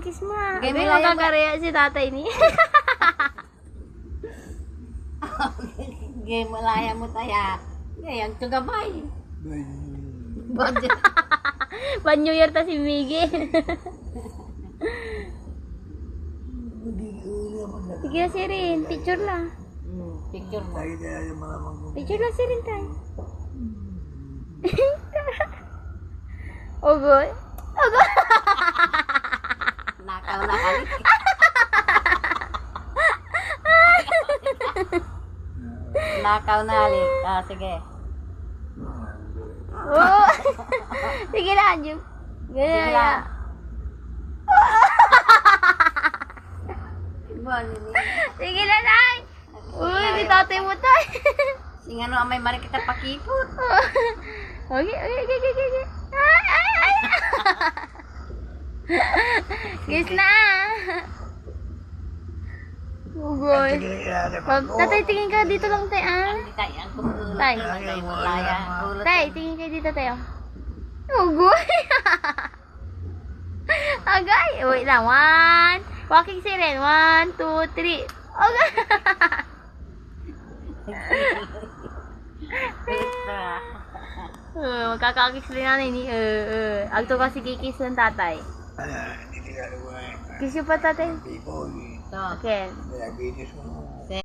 kiss mo ah. Game Hindi mo lang magkakareya si tatay ni. Game malaya mo taya. Ngayon, ito gabay. Budget. Pan New Year ta si Miggy. Sige na si Rin, picture lang. Picture mo. Picture lang si Rin tayo. Ogoy. Ogoy. Nakaw na kali. Nakaw na alik. Ah, sige. Oh. Sige na, Anju. Ganyan Sige na. lang. Sige na, Nay. Uy, di tatay mo tayo. Sing ano amay mari kita pakipot. Okay. Ay. Kiss na. Ugoy. Tatay, tingin ka dito lang tayo, ah. Hindi tayo ang kumulot. Tay. Tay, malaya. Tay, tingin kayo dito tayo. Ugoy. Agay. Wait lang. Walking siren. 1, 2, 3. Okay. Magkakakis rin na ni. Agto kasi kikis ng tatay. Kiss yung pa tatay. Ito. Okay. Diabetes mo.